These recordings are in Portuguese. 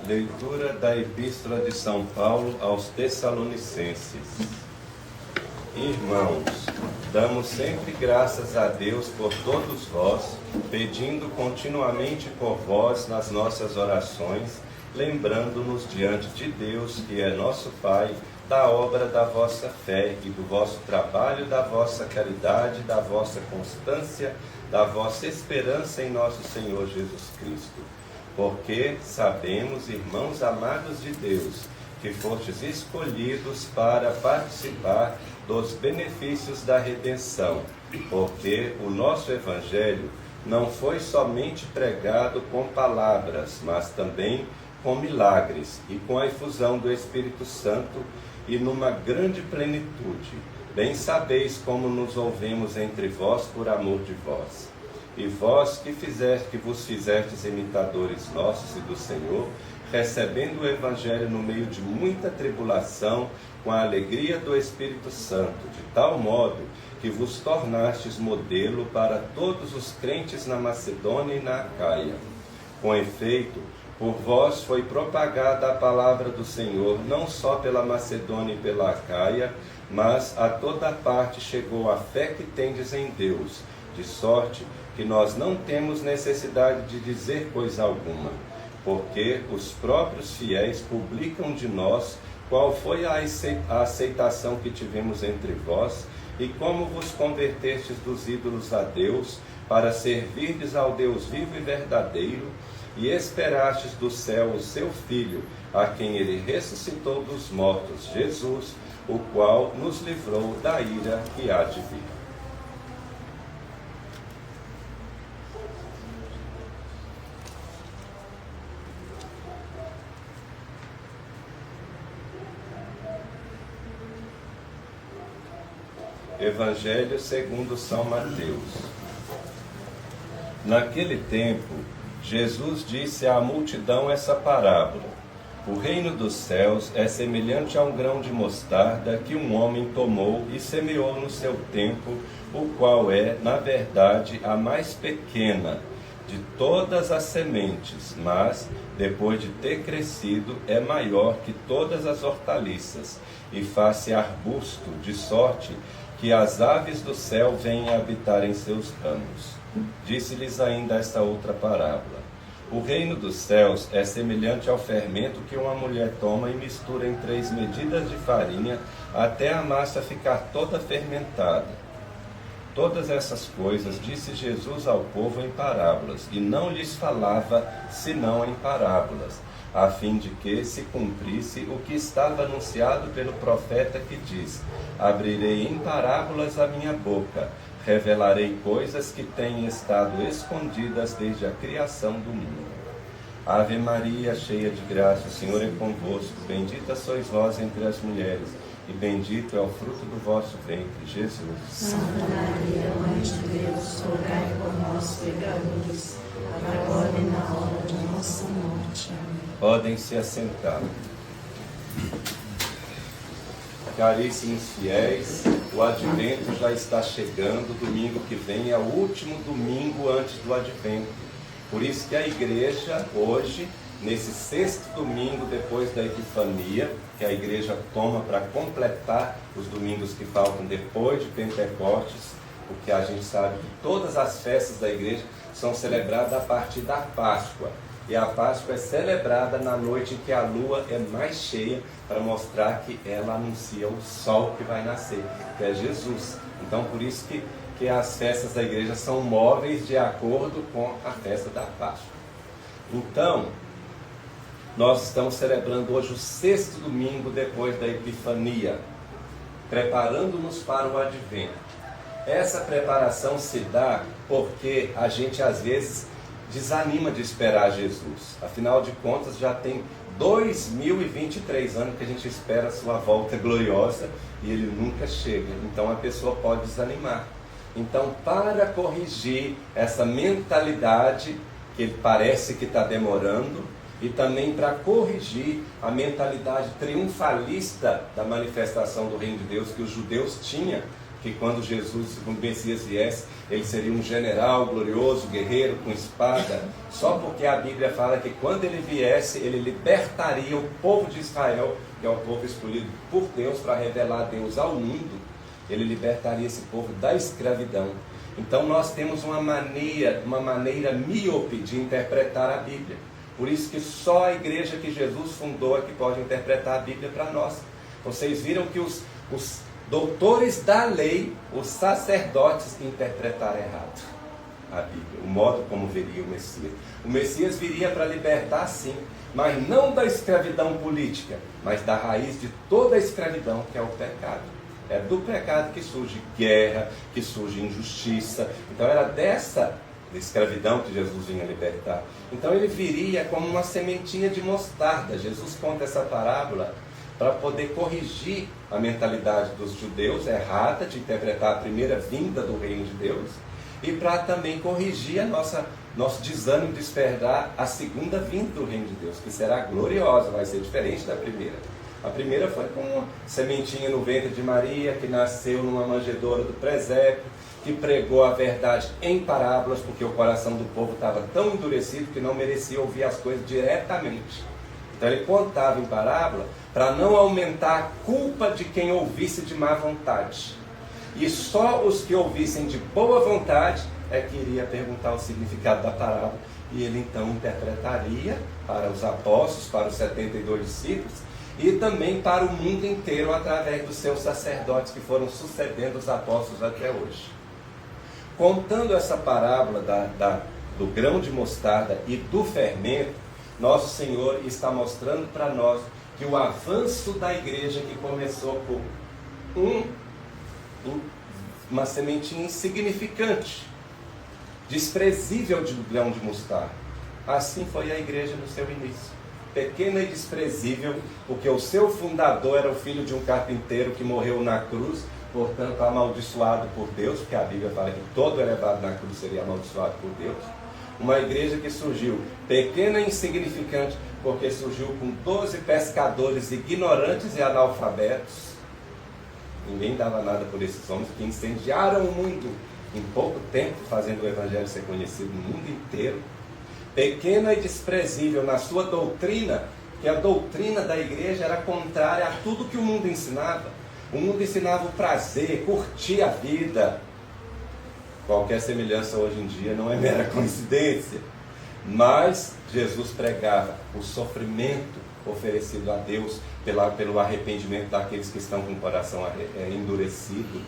Leitura da Epístola de São Paulo aos Tessalonicenses. Irmãos, damos sempre graças a Deus por todos vós, pedindo continuamente por vós nas nossas orações, lembrando-nos diante de Deus, que é nosso Pai, da obra da vossa fé e do vosso trabalho, da vossa caridade, da vossa constância, da vossa esperança em nosso Senhor Jesus Cristo. Porque sabemos, irmãos amados de Deus, que fostes escolhidos para participar dos benefícios da redenção, porque o nosso Evangelho não foi somente pregado com palavras, mas também com milagres e com a efusão do Espírito Santo e numa grande plenitude. Bem sabeis como nos ouvimos entre vós por amor de vós. E vós que vos fizestes imitadores nossos e do Senhor, recebendo o Evangelho no meio de muita tribulação, com a alegria do Espírito Santo, de tal modo que vos tornastes modelo para todos os crentes na Macedônia e na Acaia. Com efeito, por vós foi propagada a palavra do Senhor, não só pela Macedônia e pela Acaia, mas a toda parte chegou a fé que tendes em Deus, de sorte que nós não temos necessidade de dizer coisa alguma, porque os próprios fiéis publicam de nós qual foi a aceitação que tivemos entre vós e como vos convertestes dos ídolos a Deus, para servirdes ao Deus vivo e verdadeiro, e esperastes do céu o seu Filho, a quem ele ressuscitou dos mortos, Jesus, o qual nos livrou da ira que há de vir. Evangelho segundo São Mateus. Naquele tempo, Jesus disse à multidão essa parábola: o reino dos céus é semelhante a um grão de mostarda que um homem tomou e semeou no seu tempo, o qual é, na verdade, a mais pequena de todas as sementes, mas, depois de ter crescido, é maior que todas as hortaliças, e faz-se arbusto, de sorte que as aves do céu venham habitar em seus ramos. Disse-lhes ainda esta outra parábola: o reino dos céus é semelhante ao fermento que uma mulher toma e mistura em 3 medidas de farinha, até a massa ficar toda fermentada. Todas essas coisas disse Jesus ao povo em parábolas, e não lhes falava senão em parábolas, a fim de que se cumprisse o que estava anunciado pelo profeta, que diz: abrirei em parábolas a minha boca, revelarei coisas que têm estado escondidas desde a criação do mundo. Ave Maria, cheia de graça, o Senhor é convosco, bendita sois vós entre as mulheres, e bendito é o fruto do vosso ventre, Jesus. Santa Maria, Mãe de Deus, rogai por nós, pecadores, agora e na hora de nossa morte. Amém. Podem se assentar. Caríssimos fiéis, o Advento já está chegando. Domingo que vem é o último domingo antes do Advento. Por isso que a igreja hoje, nesse 6º domingo depois da Epifania, que a igreja toma para completar os domingos que faltam depois de Pentecostes, porque a gente sabe que todas as festas da igreja são celebradas a partir da Páscoa. E a Páscoa é celebrada na noite em que a lua é mais cheia, para mostrar que ela anuncia o sol que vai nascer, que é Jesus. Então, por isso que as festas da igreja são móveis de acordo com a festa da Páscoa. Então, nós estamos celebrando hoje o 6º domingo depois da Epifania, preparando-nos para o Advento. Essa preparação se dá porque a gente às vezes desanima de esperar Jesus. Afinal de contas, já tem 2023 anos que a gente espera a sua volta gloriosa e ele nunca chega. Então a pessoa pode desanimar. Então, para corrigir essa mentalidade que parece que está demorando, e também para corrigir a mentalidade triunfalista da manifestação do reino de Deus que os judeus tinham que quando Jesus, quando o Messias viesse, ele seria um general glorioso, guerreiro, com espada, só porque a Bíblia fala que quando ele viesse, ele libertaria o povo de Israel, que é o povo escolhido por Deus para revelar Deus ao mundo. Ele libertaria esse povo da escravidão. Então nós temos uma maneira míope de interpretar a Bíblia. Por isso que só a igreja que Jesus fundou é que pode interpretar a Bíblia para nós. Vocês viram que os doutores da lei, os sacerdotes, interpretaram errado a Bíblia, o modo como viria o Messias. O Messias viria para libertar, sim, mas não da escravidão política, mas da raiz de toda a escravidão, que é o pecado. É do pecado que surge guerra, que surge injustiça. Então era dessa escravidão que Jesus vinha libertar. Então ele viria como uma sementinha de mostarda. Jesus conta essa parábola para poder corrigir a mentalidade dos judeus errada de interpretar a primeira vinda do reino de Deus, e para também corrigir nosso desânimo de esperar a segunda vinda do reino de Deus, que será gloriosa, vai ser diferente da primeira. A primeira foi como uma sementinha no ventre de Maria, que nasceu numa manjedoura do presépio, que pregou a verdade em parábolas, porque o coração do povo estava tão endurecido que não merecia ouvir as coisas diretamente. Então ele contava em parábola para não aumentar a culpa de quem ouvisse de má vontade. E só os que ouvissem de boa vontade é que iria perguntar o significado da parábola. E ele então interpretaria para os apóstolos, para os 72 discípulos, e também para o mundo inteiro através dos seus sacerdotes que foram sucedendo os apóstolos até hoje. Contando essa parábola do grão de mostarda e do fermento, nosso Senhor está mostrando para nós que o avanço da igreja, que começou por uma sementinha insignificante, desprezível de grão de mostarda, assim foi a igreja no seu início. Pequena e desprezível, porque o seu fundador era o filho de um carpinteiro que morreu na cruz, portanto amaldiçoado por Deus, porque a Bíblia fala que todo elevado na cruz seria amaldiçoado por Deus. Uma igreja que surgiu pequena e insignificante, porque surgiu com 12 pescadores ignorantes e analfabetos. Ninguém dava nada por esses homens, que incendiaram o mundo em pouco tempo, fazendo o evangelho ser conhecido no mundo inteiro. Pequena e desprezível na sua doutrina, que a doutrina da igreja era contrária a tudo que o mundo ensinava. O mundo ensinava o prazer, curtir a vida. Qualquer semelhança hoje em dia não é mera coincidência. Mas Jesus pregava o sofrimento oferecido a Deus pelo arrependimento daqueles que estão com o coração endurecido.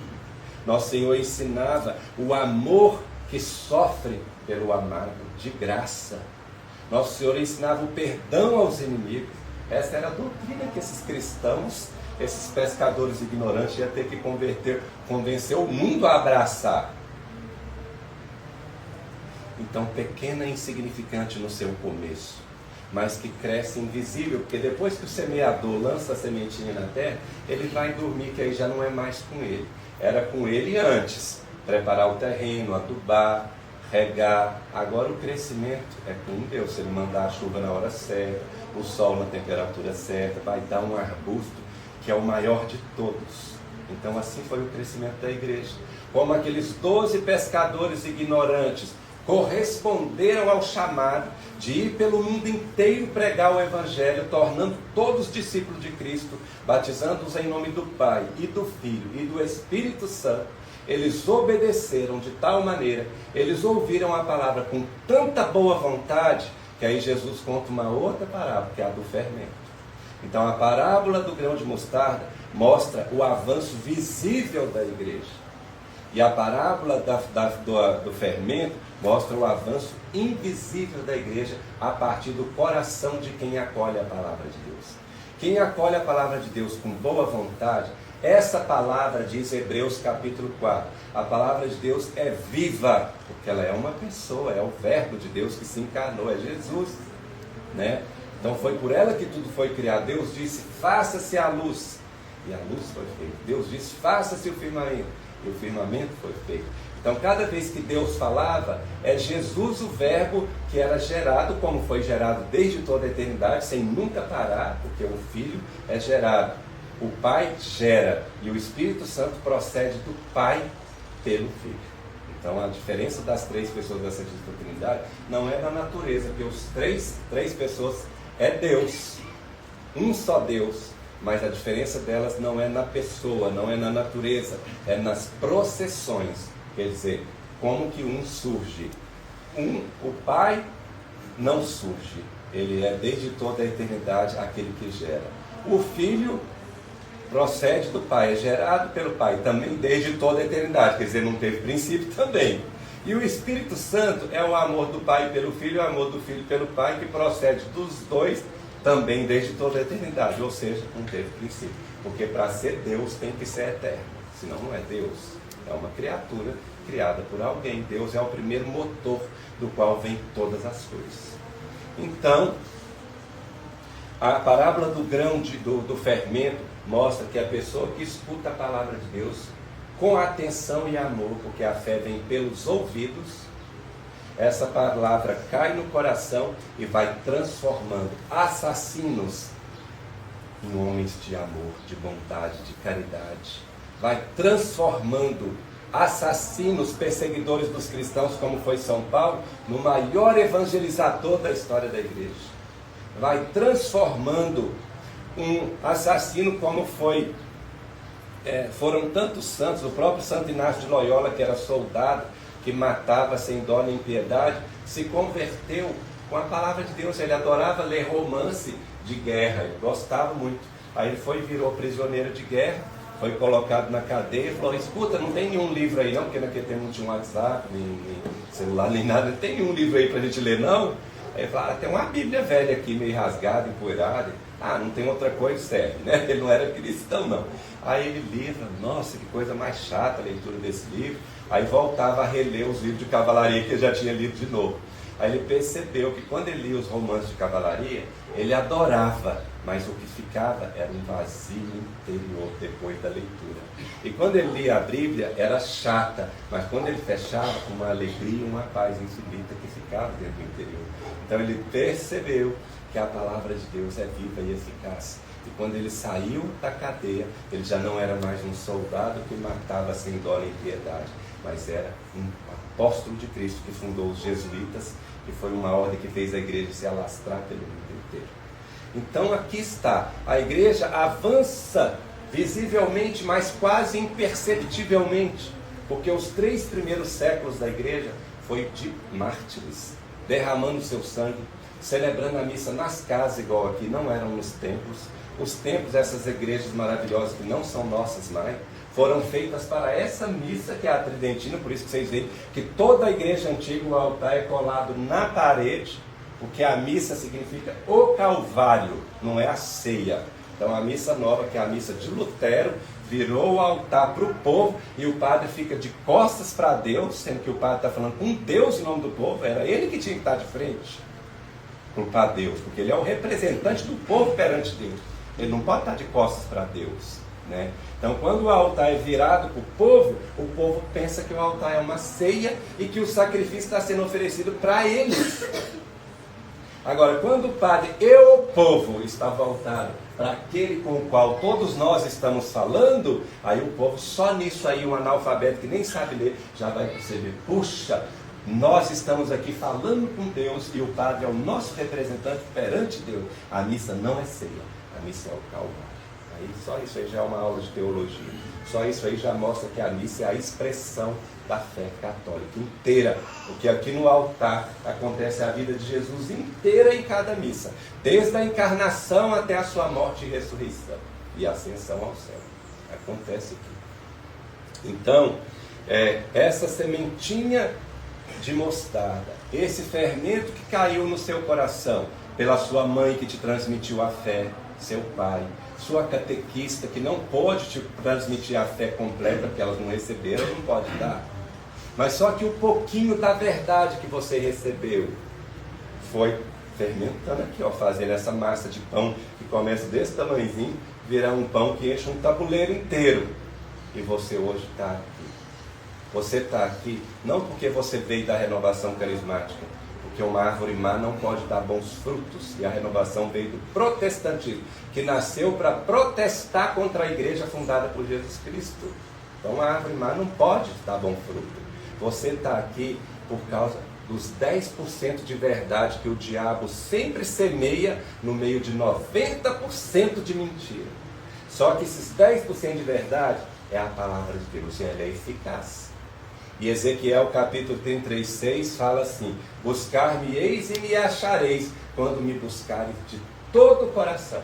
Nosso Senhor ensinava o amor que sofre pelo amado, de graça. Nosso Senhor ensinava o perdão aos inimigos. Essa era a doutrina que esses cristãos, esses pescadores ignorantes, iam ter que convencer o mundo a abraçar. Então, pequena e insignificante no seu começo, mas que cresce invisível, porque depois que o semeador lança a sementinha na terra, ele vai dormir, que aí já não é mais com ele. Era com ele antes, preparar o terreno, adubar, regar. Agora o crescimento é com Deus. Se ele mandar a chuva na hora certa, o sol na temperatura certa, vai dar um arbusto que é o maior de todos. Então assim foi o crescimento da igreja. Como aqueles 12 pescadores ignorantes corresponderam ao chamado de ir pelo mundo inteiro pregar o evangelho, tornando todos discípulos de Cristo, batizando-os em nome do Pai e do Filho e do Espírito Santo. Eles obedeceram de tal maneira, eles ouviram a palavra com tanta boa vontade, que aí Jesus conta uma outra parábola, que é a do fermento. Então a parábola do grão de mostarda mostra o avanço visível da igreja. E a parábola do fermento mostra o avanço invisível da igreja a partir do coração de quem acolhe a palavra de Deus. Quem acolhe a palavra de Deus com boa vontade, essa palavra, diz Hebreus capítulo 4, a palavra de Deus é viva, porque ela é uma pessoa, é o verbo de Deus que se encarnou, é Jesus, né? Então foi por ela que tudo foi criado. Deus disse, faça-se a luz, e a luz foi feita. Deus disse, faça-se o firmamento, e o firmamento foi feito. Então cada vez que Deus falava, é Jesus o verbo que era gerado, como foi gerado desde toda a eternidade, sem nunca parar, porque o Filho é gerado O Pai gera e o Espírito Santo procede do Pai pelo Filho. Então a diferença das três pessoas da Santíssima Trindade não é na natureza, porque os três pessoas é Deus, um só Deus, mas a diferença delas não é na pessoa, não é na natureza, é nas processões. Quer dizer, como que um surge? O Pai não surge, ele é desde toda a eternidade aquele que gera. O Filho procede do Pai, é gerado pelo Pai, também desde toda a eternidade, quer dizer, não teve princípio também. E o Espírito Santo é o amor do Pai pelo Filho, o amor do Filho pelo Pai, que procede dos dois também desde toda a eternidade, ou seja, não teve princípio. Porque para ser Deus tem que ser eterno, senão não é Deus, é uma criatura criada por alguém. Deus é o primeiro motor do qual vem todas as coisas. Então, a parábola do grão do fermento mostra que a pessoa que escuta a palavra de Deus com atenção e amor, porque a fé vem pelos ouvidos, essa palavra cai no coração e vai transformando assassinos em homens de amor, de bondade, de caridade. Vai transformando assassinos, perseguidores dos cristãos, como foi São Paulo, no maior evangelizador da história da igreja. Vai transformando um assassino como foram tantos santos, o próprio Santo Inácio de Loyola, que era soldado, que matava sem dó nem piedade, se converteu com a palavra de Deus. Ele adorava ler romance de guerra, ele gostava muito. Aí ele virou prisioneiro de guerra, foi colocado na cadeia e falou: escuta, não tem nenhum livro aí não, porque naquele tempo não tinha um WhatsApp, nem celular, nem nada, não tem nenhum livro aí pra gente ler não? Aí ele falou: tem uma Bíblia velha aqui, meio rasgada, empoeirada. Não tem outra coisa, serve, né? Ele não era cristão não. Aí ele lia, nossa, que coisa mais chata a leitura desse livro. Aí voltava a reler os livros de cavalaria que ele já tinha lido de novo. Aí ele percebeu que quando ele lia os romances de cavalaria, ele adorava, mas o que ficava era um vazio interior depois da leitura. E quando ele lia a Bíblia, era chata, mas quando ele fechava, uma alegria, uma paz infinita que ficava dentro do interior. Então ele percebeu que a palavra de Deus é viva e eficaz. E quando ele saiu da cadeia, ele já não era mais um soldado que matava sem dó nem piedade, mas era um apóstolo de Cristo que fundou os jesuítas, que foi uma ordem que fez a igreja se alastrar pelo mundo inteiro. Então aqui está, a igreja avança visivelmente, mas quase imperceptivelmente, porque os 3 primeiros séculos da igreja foi de mártires, derramando seu sangue, celebrando a missa nas casas, igual aqui, não eram nos templos. Os templos, essas igrejas maravilhosas que não são nossas mais, foram feitas para essa missa que é a tridentina. Por isso que vocês veem que toda a igreja antiga, o altar é colado na parede, porque a missa significa o Calvário, não é a ceia. Então a missa nova, que é a missa de Lutero, virou o altar para o povo, e o padre fica de costas para Deus, sendo que o padre está falando com Deus em nome do povo. Era ele que tinha que estar de frente para Deus, porque ele é o representante do povo perante Deus. Ele não pode estar de costas para Deus, né? Então quando o altar é virado para o povo pensa que o altar é uma ceia e que o sacrifício está sendo oferecido para eles. Agora, quando o padre e o povo está voltado para aquele com o qual todos nós estamos falando, aí o povo, só nisso aí, um analfabeto que nem sabe ler, já vai perceber: puxa, nós estamos aqui falando com Deus e o padre é o nosso representante perante Deus. A missa não é ceia, a missa é o Calvário. Aí só isso aí já é uma aula de teologia. Só isso aí já mostra que a missa é a expressão da fé católica inteira. Porque aqui no altar acontece a vida de Jesus inteira em cada missa, desde a encarnação até a sua morte e ressurreição e ascensão ao céu. Acontece aqui. Então, essa sementinha de mostarda, esse fermento que caiu no seu coração pela sua mãe que te transmitiu a fé, seu pai, sua catequista que não pode te transmitir a fé completa porque elas não receberam, não pode dar, mas só que o pouquinho da verdade que você recebeu foi fermentando aqui, fazendo essa massa de pão que começa desse tamanhozinho, virar um pão que enche um tabuleiro inteiro. E você hoje está aqui. Você está aqui não porque você veio da renovação carismática, porque Porque uma árvore má não pode dar bons frutos. E a renovação veio do protestantismo, que nasceu para protestar contra a igreja fundada por Jesus Cristo. Então a árvore má não pode dar bom fruto. Você está aqui por causa dos 10% de verdade que o diabo sempre semeia no meio de 90% de mentira. Só que esses 10% de verdade é a palavra de Deus e ela é eficaz. E Ezequiel capítulo 33:6 fala assim: buscar-me-eis e me achareis, quando me buscares de todo o coração.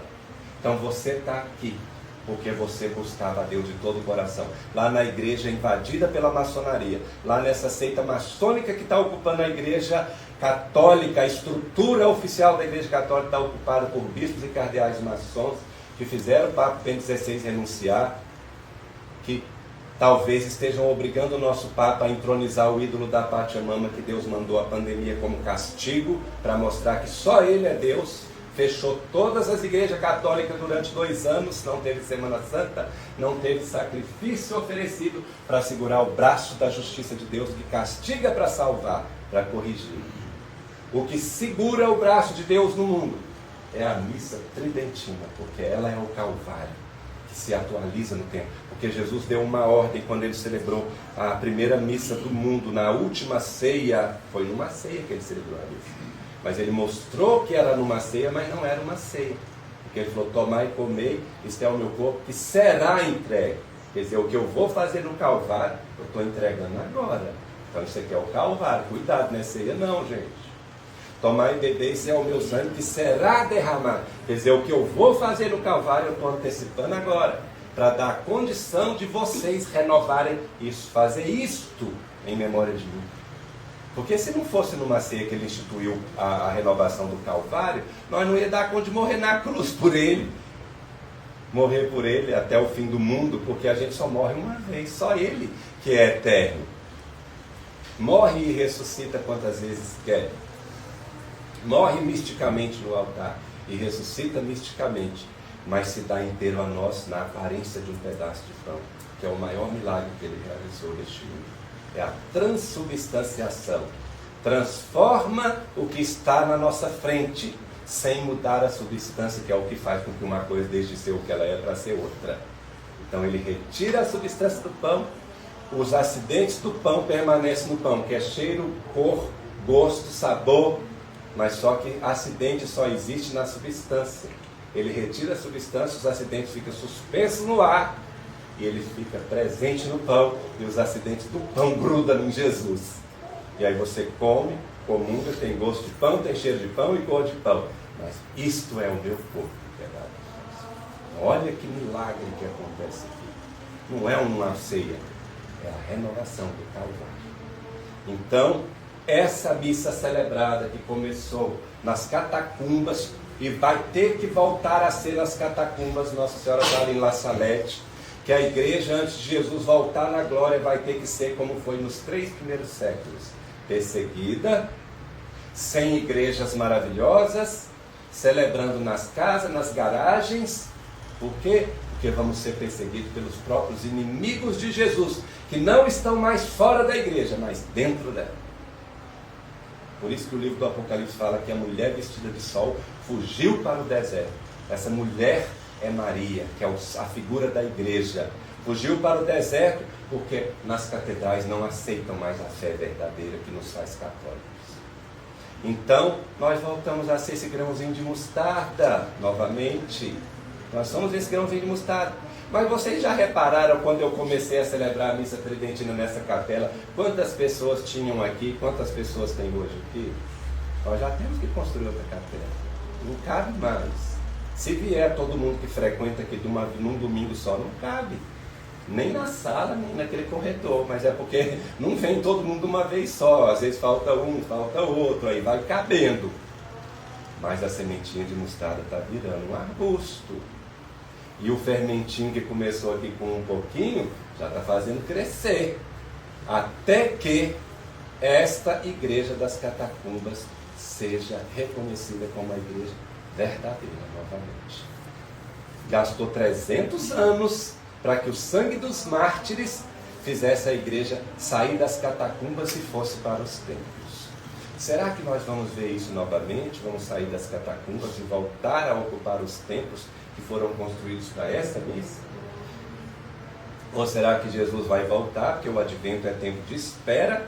Então você está aqui porque você buscava a Deus de todo o coração. Lá na igreja invadida pela maçonaria, lá nessa seita maçônica que está ocupando a igreja católica, a estrutura oficial da igreja católica está ocupada por bispos e cardeais maçons, que fizeram o Papa Bento XVI renunciar, que talvez estejam obrigando o nosso Papa a entronizar o ídolo da Pátria Mama, que Deus mandou a pandemia como castigo, para mostrar que só Ele é Deus. Fechou todas as igrejas católicas durante 2 anos, não teve Semana Santa, não teve sacrifício oferecido para segurar o braço da justiça de Deus, que castiga para salvar, para corrigir. O que segura o braço de Deus no mundo é a missa tridentina, porque ela é o Calvário, que se atualiza no tempo. Porque Jesus deu uma ordem quando ele celebrou a primeira missa do mundo, na última ceia. Foi numa ceia que ele celebrou a missa. Mas ele mostrou que era numa ceia, mas não era uma ceia. Porque ele falou: tomai e comei, isto é o meu corpo que será entregue. Quer dizer, o que eu vou fazer no Calvário, eu estou entregando agora. Então isso aqui é o Calvário. Cuidado, não é ceia não, gente. Tomai e beber, isso é o meu sangue que será derramado. Quer dizer, o que eu vou fazer no Calvário, eu estou antecipando agora, para dar a condição de vocês renovarem isso, fazer isto em memória de mim. Porque se não fosse numa ceia que ele instituiu a renovação do Calvário, nós não ia dar conta de morrer na cruz por ele. Morrer por ele até o fim do mundo, porque a gente só morre uma vez, só ele que é eterno. Morre e ressuscita quantas vezes quer. Morre misticamente no altar e ressuscita misticamente, mas se dá inteiro a nós na aparência de um pedaço de pão, que é o maior milagre que ele realizou neste mundo. É a transubstanciação. Transforma o que está na nossa frente, sem mudar a substância, que é o que faz com que uma coisa deixe de ser o que ela é para ser outra. Então ele retira a substância do pão, os acidentes do pão permanecem no pão, que é cheiro, cor, gosto, sabor, mas só que acidente só existe na substância. Ele retira a substância, os acidentes ficam suspensos no ar, e ele fica presente no pão, e os acidentes do pão grudam em Jesus. E aí você come, comunga, tem gosto de pão, tem cheiro de pão e cor de pão. Mas isto é o meu corpo, verdade? Olha que milagre que acontece aqui. Não é uma ceia, é a renovação do Calvário. Então, essa missa celebrada que começou nas catacumbas e vai ter que voltar a ser nas catacumbas, Nossa Senhora está em La Salette, que a igreja, antes de Jesus voltar na glória, vai ter que ser como foi nos 3 primeiros séculos: perseguida, sem igrejas maravilhosas, celebrando nas casas, nas garagens. Por quê? Porque vamos ser perseguidos pelos próprios inimigos de Jesus, que não estão mais fora da igreja, mas dentro dela. Por isso que o livro do Apocalipse fala que a mulher vestida de sol fugiu para o deserto. Essa mulher é Maria, que é a figura da igreja. Fugiu para o deserto porque nas catedrais não aceitam mais a fé verdadeira que nos faz católicos. Então, nós voltamos a ser esse grãozinho de mostarda novamente. Nós somos esse grãozinho de mostarda. Mas vocês já repararam, quando eu comecei a celebrar a missa tridentina nessa capela, quantas pessoas tinham aqui, quantas pessoas tem hoje aqui? Nós já temos que construir outra capela. Não cabe mais. Se vier todo mundo que frequenta aqui num domingo só, não cabe. Nem na sala, nem naquele corredor. Mas é porque não vem todo mundo de uma vez só. Às vezes falta um, falta outro, aí vai cabendo. Mas a sementinha de mostarda está virando um arbusto. E o fermentinho que começou aqui com um pouquinho, já está fazendo crescer. Até que esta igreja das catacumbas seja reconhecida como a igreja verdadeira novamente. Gastou 300 anos para que o sangue dos mártires fizesse a igreja sair das catacumbas e fosse para os templos. Será que nós vamos ver isso novamente? Vamos sair das catacumbas e voltar a ocupar os templos que foram construídos para essa missa? Ou será que Jesus vai voltar, porque o advento é tempo de espera,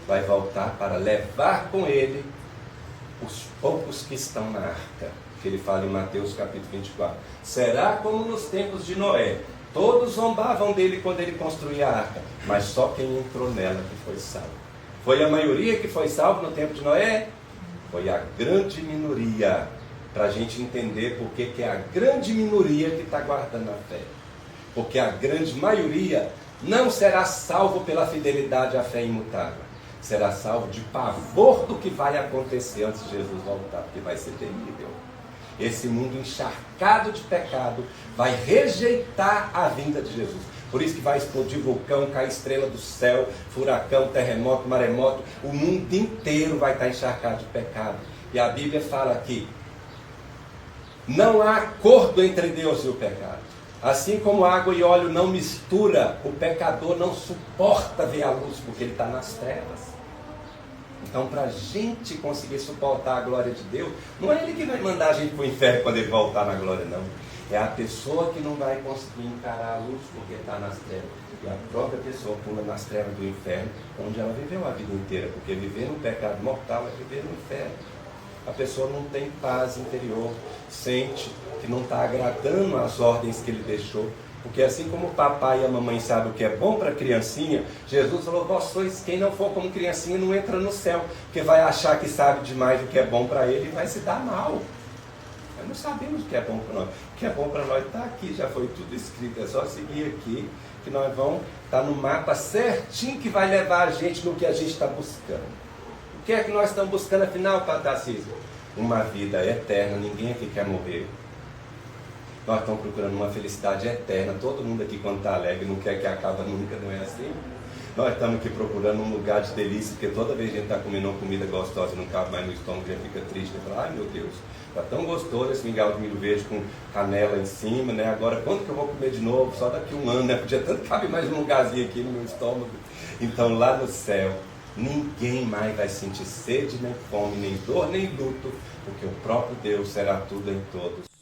vai voltar para levar com ele os poucos que estão na arca, que ele fala em Mateus capítulo 24. Será como nos tempos de Noé, todos zombavam dele quando ele construía a arca, mas só quem entrou nela que foi salvo. Foi a maioria que foi salvo no tempo de Noé? Foi a grande minoria, para a gente entender por que é a grande minoria que está guardando a fé. Porque a grande maioria não será salvo pela fidelidade à fé imutável. Será salvo de pavor do que vai acontecer antes de Jesus voltar, porque vai ser terrível. Esse mundo encharcado de pecado vai rejeitar a vinda de Jesus. Por isso que vai explodir vulcão, cair estrela do céu, furacão, terremoto, maremoto. O mundo inteiro vai estar encharcado de pecado. E a Bíblia fala que não há acordo entre Deus e o pecado. Assim como água e óleo não mistura, o pecador não suporta ver a luz, porque ele está nas trevas. Então, para a gente conseguir suportar a glória de Deus, não é Ele que vai mandar a gente para o inferno quando Ele voltar na glória, não. É a pessoa que não vai conseguir encarar a luz porque está nas trevas. E a própria pessoa pula nas trevas do inferno, onde ela viveu a vida inteira. Porque viver no pecado mortal é viver no inferno. A pessoa não tem paz interior, sente que não está agradando às ordens que Ele deixou. Porque assim como o papai e a mamãe sabem o que é bom para a criancinha, Jesus falou, vós sois, quem não for como criancinha não entra no céu, porque vai achar que sabe demais o que é bom para ele e vai se dar mal. Nós não sabemos o que é bom para nós. O que é bom para nós está aqui, já foi tudo escrito, é só seguir aqui, que nós vamos estar no mapa certinho que vai levar a gente no que a gente está buscando. O que é que nós estamos buscando afinal, Padre Tarcísio? Uma vida eterna, ninguém aqui quer morrer. Nós estamos procurando uma felicidade eterna. Todo mundo aqui, quando está alegre, não quer que acabe nunca, não é assim? Nós estamos aqui procurando um lugar de delícia, porque toda vez que a gente está comendo uma comida gostosa e não cabe mais no estômago, a gente fica triste. Fala, ai meu Deus, está tão gostoso esse mingau de milho verde com canela em cima, né? Agora, quando que eu vou comer de novo? Só daqui um ano, né? Podia tanto cabe mais um lugarzinho aqui no meu estômago. Então, lá no céu, ninguém mais vai sentir sede, nem fome, nem dor, nem luto, porque o próprio Deus será tudo em todos.